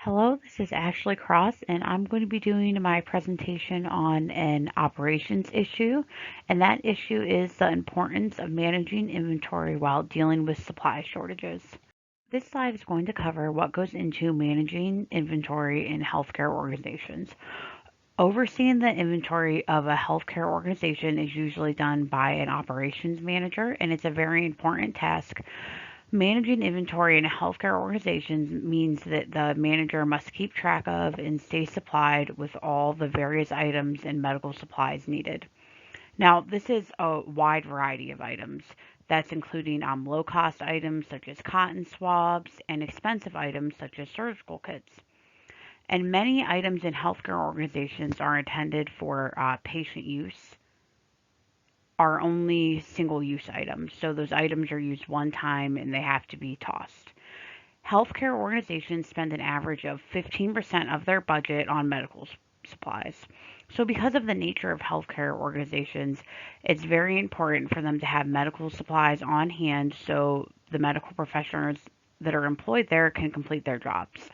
Hello, this is Ashley Cross, and I'm going to be doing my presentation on an operations issue, and that issue is the importance of managing inventory while dealing with supply shortages. This slide is going to cover what goes into managing inventory in healthcare organizations. Overseeing the inventory of a healthcare organization is usually done by an operations manager, and it's a very important task. Managing inventory in healthcare organizations means that the manager must keep track of and stay supplied with all the various items and medical supplies needed. Now, this is a wide variety of items. That's including low cost items such as cotton swabs and expensive items such as surgical kits. And many items in healthcare organizations are intended for patient use, are only single use items. So those items are used one time and they have to be tossed. Healthcare organizations spend an average of 15% of their budget on medical supplies. So, because of the nature of healthcare organizations, it's very important for them to have medical supplies on hand so the medical professionals that are employed there can complete their jobs.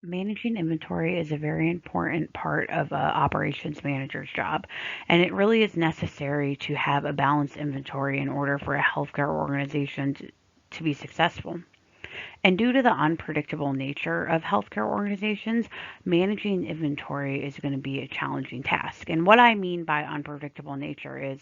Managing inventory is a very important part of an operations manager's job, and it really is necessary to have a balanced inventory in order for a healthcare organization to be successful. And due to the unpredictable nature of healthcare organizations, managing inventory is going to be a challenging task. And what I mean by unpredictable nature is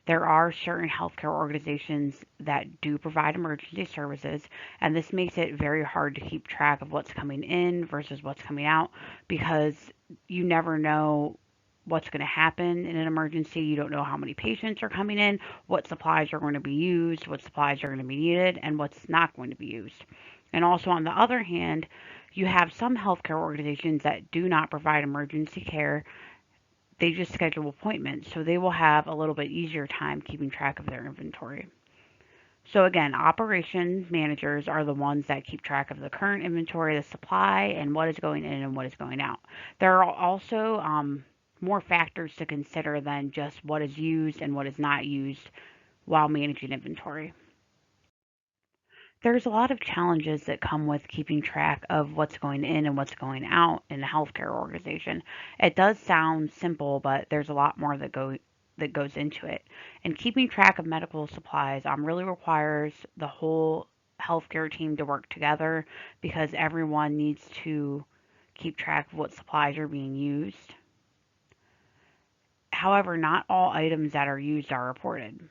there are certain healthcare organizations that do provide emergency services, and this makes it very hard to keep track of what's coming in versus what's coming out because you never know what's going to happen in an emergency. You don't know how many patients are coming in, what supplies are going to be used, what supplies are going to be needed, and what's not going to be used. And also, on the other hand, you have some healthcare organizations that do not provide emergency care. They just schedule appointments, so they will have a little bit easier time keeping track of their inventory. So again, operations managers are the ones that keep track of the current inventory, the supply, and what is going in and what is going out. There are also more factors to consider than just what is used and what is not used while managing inventory. There's a lot of challenges that come with keeping track of what's going in and what's going out in a healthcare organization. It does sound simple, but there's a lot more that goes into it. And keeping track of medical supplies really requires the whole healthcare team to work together because everyone needs to keep track of what supplies are being used. However, not all items that are used are reported.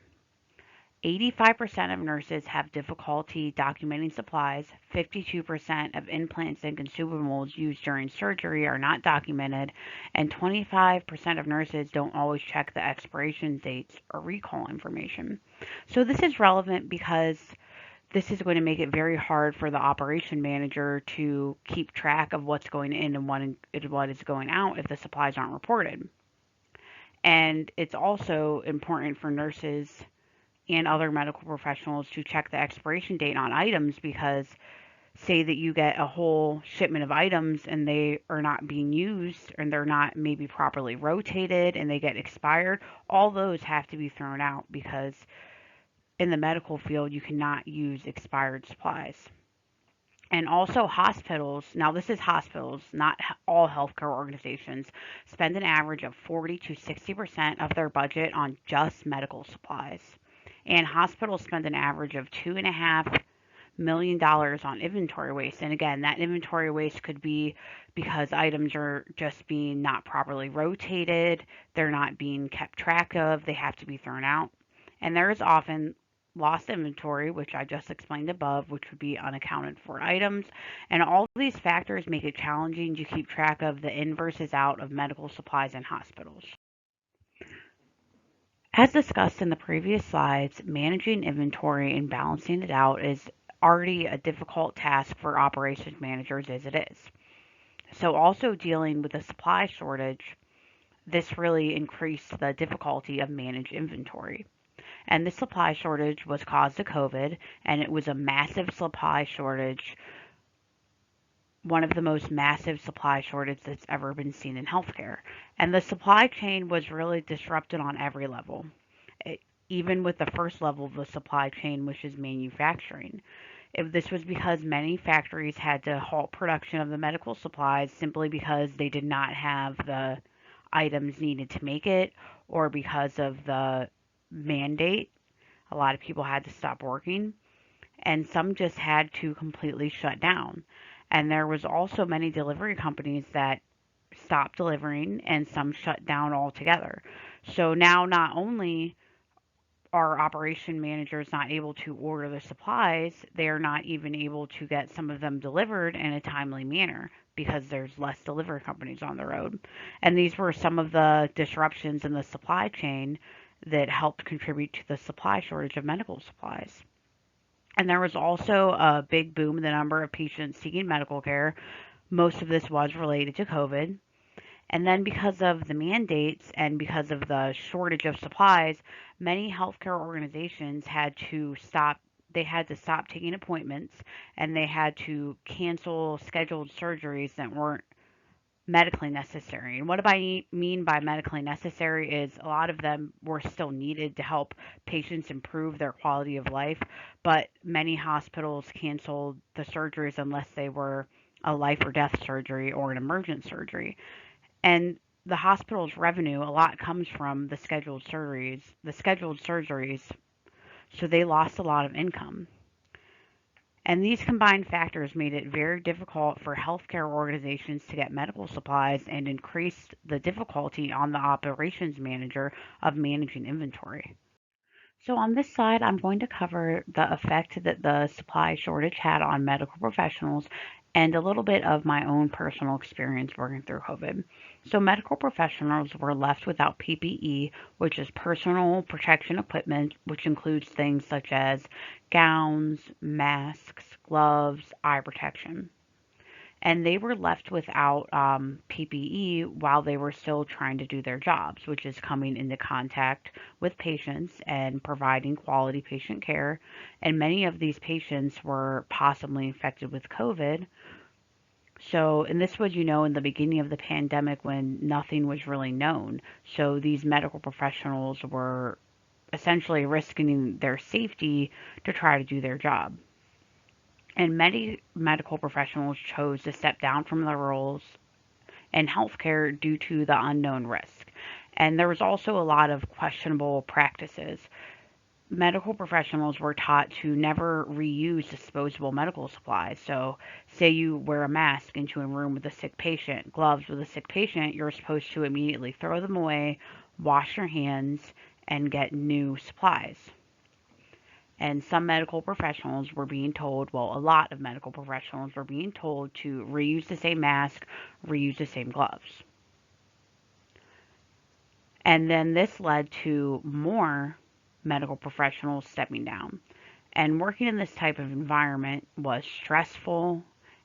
85% of nurses have difficulty documenting supplies. 52% of implants and consumables used during surgery are not documented. And 25% of nurses don't always check the expiration dates or recall information. So, this is relevant because this is going to make it very hard for the operation manager to keep track of what's going in and what is going out if the supplies aren't reported. And it's also important for nurses and other medical professionals to check the expiration date on items because say that you get a whole shipment of items and they are not being used and they're not maybe properly rotated and they get expired, all those have to be thrown out because in the medical field you cannot use expired supplies. And also hospitals, now this is hospitals, not all healthcare organizations, spend an average of 40 to 60% of their budget on just medical supplies. And hospitals spend an average of $2.5 million on inventory waste. And again, that inventory waste could be because items are just being not properly rotated, they're not being kept track of, they have to be thrown out. And there is often lost inventory, which I just explained above, which would be unaccounted for items. And all these factors make it challenging to keep track of the in versus out of medical supplies in hospitals. As discussed in the previous slides, managing inventory and balancing it out is already a difficult task for operations managers as it is. So also dealing with a supply shortage, this really increased the difficulty of managed inventory. And this supply shortage was caused to COVID, and it was a massive supply shortage, one of the most massive supply shortages that's ever been seen in healthcare. And the supply chain was really disrupted on every level, even with the first level of the supply chain, which is manufacturing. This was because many factories had to halt production of the medical supplies simply because they did not have the items needed to make it, or because of the mandate. A lot of people had to stop working, and some just had to completely shut down. And there was also many delivery companies that stopped delivering, and some shut down altogether. So now not only our operation managers not able to order the supplies, they are not even able to get some of them delivered in a timely manner because there's less delivery companies on the road. And these were some of the disruptions in the supply chain that helped contribute to the supply shortage of medical supplies. And there was also a big boom in the number of patients seeking medical care. Most of this was related to COVID. And then, because of the mandates and because of the shortage of supplies, many healthcare organizations had to stop. They had to stop taking appointments, and they had to cancel scheduled surgeries that weren't medically necessary. And what do I mean by medically necessary is a lot of them were still needed to help patients improve their quality of life, but many hospitals canceled the surgeries unless they were a life or death surgery or an emergent surgery. And the hospital's revenue, a lot comes from the scheduled surgeries, so they lost a lot of income. And these combined factors made it very difficult for healthcare organizations to get medical supplies and increased the difficulty on the operations manager of managing inventory. So on this slide, I'm going to cover the effect that the supply shortage had on medical professionals and a little bit of my own personal experience working through COVID. So medical professionals were left without PPE, which is personal protection equipment, which includes things such as gowns, masks, gloves, eye protection, and they were left without PPE while they were still trying to do their jobs, which is coming into contact with patients and providing quality patient care. And many of these patients were possibly infected with COVID. So, and this was, in the beginning of the pandemic when nothing was really known. So these medical professionals were essentially risking their safety to try to do their job. And many medical professionals chose to step down from their roles in healthcare due to the unknown risk. And there was also a lot of questionable practices. Medical professionals were taught to never reuse disposable medical supplies. So, say you wear a mask into a room with a sick patient, gloves with a sick patient, you're supposed to immediately throw them away, wash your hands, and get new supplies. And some medical professionals were being told, well, a lot of medical professionals were being told to reuse the same mask, reuse the same gloves. And then this led to more medical professionals stepping down. And working in this type of environment was stressful,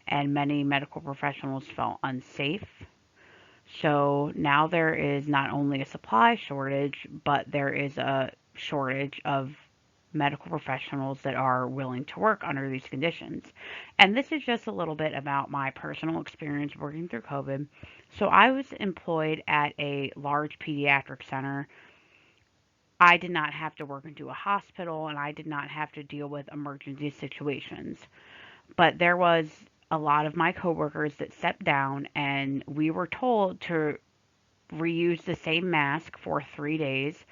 and many medical professionals felt unsafe. So now there is not only a supply shortage, but there is a shortage of medical professionals that are willing to work under these conditions. And this is just a little bit about my personal experience working through COVID. So I was employed at a large pediatric center. I did not have to work into a hospital and I did not have to deal with emergency situations. But there was a lot of my coworkers that stepped down and we were told to reuse the same mask for 3 days.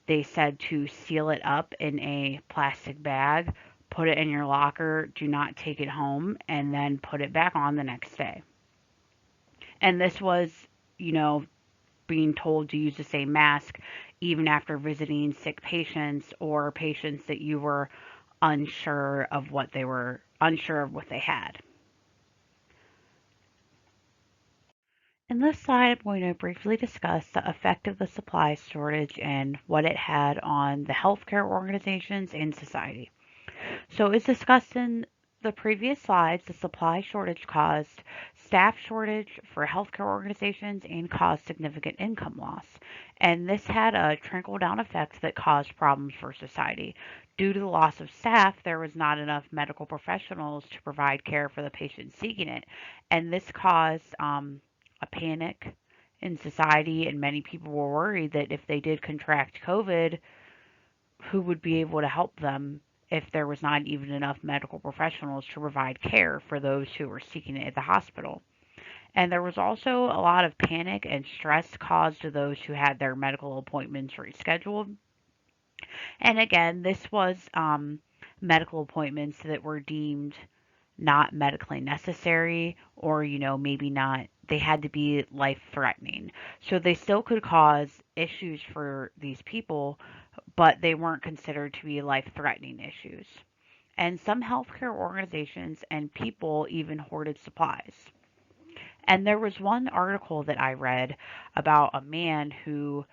They said to seal it up in a plastic bag, put it in your locker, do not take it home, and then put it back on the next day. And this was, you know, being told to use the same mask even after visiting sick patients or patients that you were unsure of what they had. In this slide, I'm going to briefly discuss the effect of the supply shortage and what it had on the healthcare organizations and society. So, as discussed in the previous slides, the supply shortage caused staff shortage for healthcare organizations and caused significant income loss. And this had a trickle down effect that caused problems for society. Due to the loss of staff, there was not enough medical professionals to provide care for the patients seeking it. And this caused a panic in society, and many people were worried that if they did contract COVID, who would be able to help them if there was not even enough medical professionals to provide care for those who were seeking it at the hospital. And there was also a lot of panic and stress caused to those who had their medical appointments rescheduled. And again, this was medical appointments that were deemed not medically necessary, or maybe not, they had to be life threatening, so they still could cause issues for these people, but they weren't considered to be life threatening issues. And some healthcare organizations and people even hoarded supplies. And there was one article that I read about a man who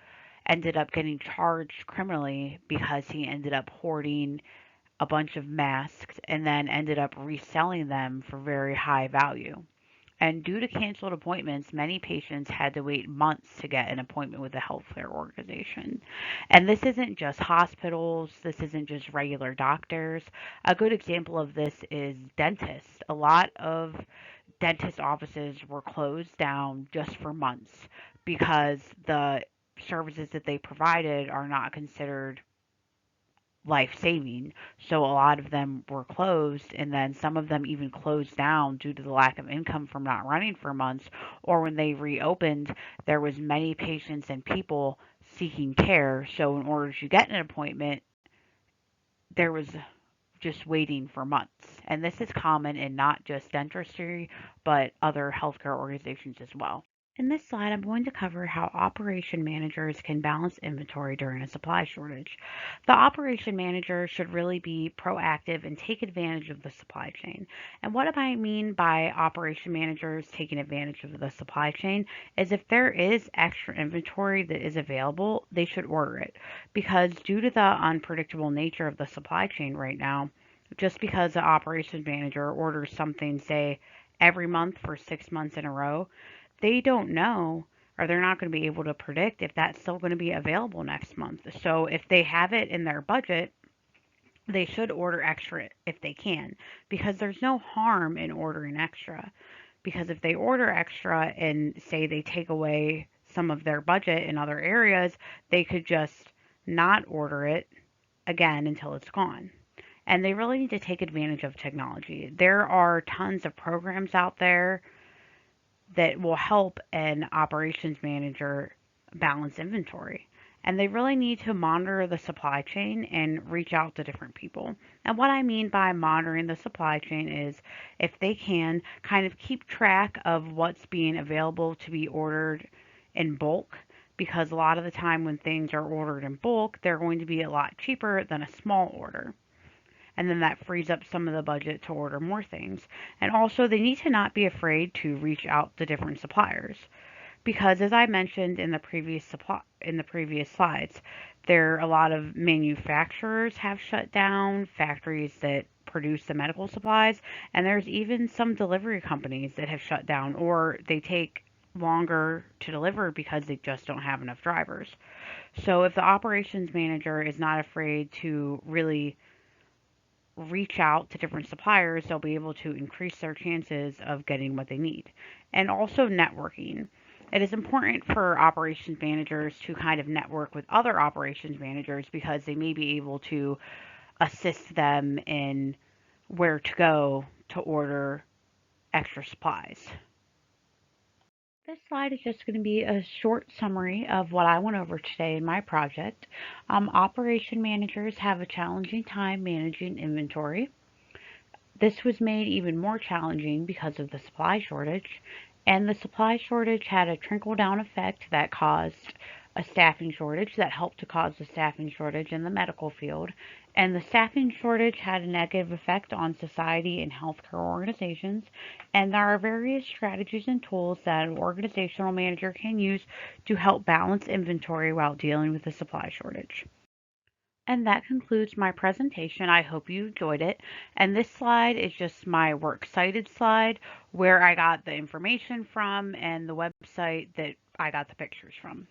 ended up getting charged criminally because he ended up hoarding a bunch of masks and then ended up reselling them for very high value. And due to canceled appointments, many patients had to wait months to get an appointment with a healthcare organization. And this isn't just hospitals, this isn't just regular doctors. A good example of this is dentists. A lot of dentist offices were closed down just for months because the services that they provided are not considered life saving. So a lot of them were closed, and then some of them even closed down due to the lack of income from not running for months. Or when they reopened, there was many patients and people seeking care. So in order to get an appointment, there was just waiting for months. And this is common in not just dentistry, but other healthcare organizations as well. In this slide, I'm going to cover how operation managers can balance inventory during a supply shortage. The operation manager should really be proactive and take advantage of the supply chain. And what I mean by operation managers taking advantage of the supply chain is if there is extra inventory that is available, they should order it. Because due to the unpredictable nature of the supply chain right now, just because the operations manager orders something, say, every month for 6 months in a row, they don't know, or they're not going to be able to predict if that's still going to be available next month. So if they have it in their budget, they should order extra if they can, because there's no harm in ordering extra. Because if they order extra and say they take away some of their budget in other areas, they could just not order it again until it's gone. And they really need to take advantage of technology. There are tons of programs out there that will help an operations manager balance inventory. And they really need to monitor the supply chain and reach out to different people. And what I mean by monitoring the supply chain is if they can kind of keep track of what's being available to be ordered in bulk, because a lot of the time when things are ordered in bulk, they're going to be a lot cheaper than a small order, and then that frees up some of the budget to order more things. And also, they need to not be afraid to reach out to different suppliers, because as I mentioned in the previous slides, there are a lot of manufacturers have shut down, factories that produce the medical supplies, and there's even some delivery companies that have shut down, or they take longer to deliver because they just don't have enough drivers. So if the operations manager is not afraid to really reach out to different suppliers, they'll be able to increase their chances of getting what they need. And also networking. It is important for operations managers to kind of network with other operations managers because they may be able to assist them in where to go to order extra supplies. This slide is just going to be a short summary of what I went over today in my project. Operation managers have a challenging time managing inventory. This was made even more challenging because of the supply shortage, and the supply shortage had a trickle-down effect that caused a staffing shortage that helped to cause the staffing shortage in the medical field, and the staffing shortage had a negative effect on society and healthcare organizations, and there are various strategies and tools that an organizational manager can use to help balance inventory while dealing with the supply shortage. And that concludes my presentation. I hope you enjoyed it. And this slide is just my works cited slide where I got the information from and the website that I got the pictures from.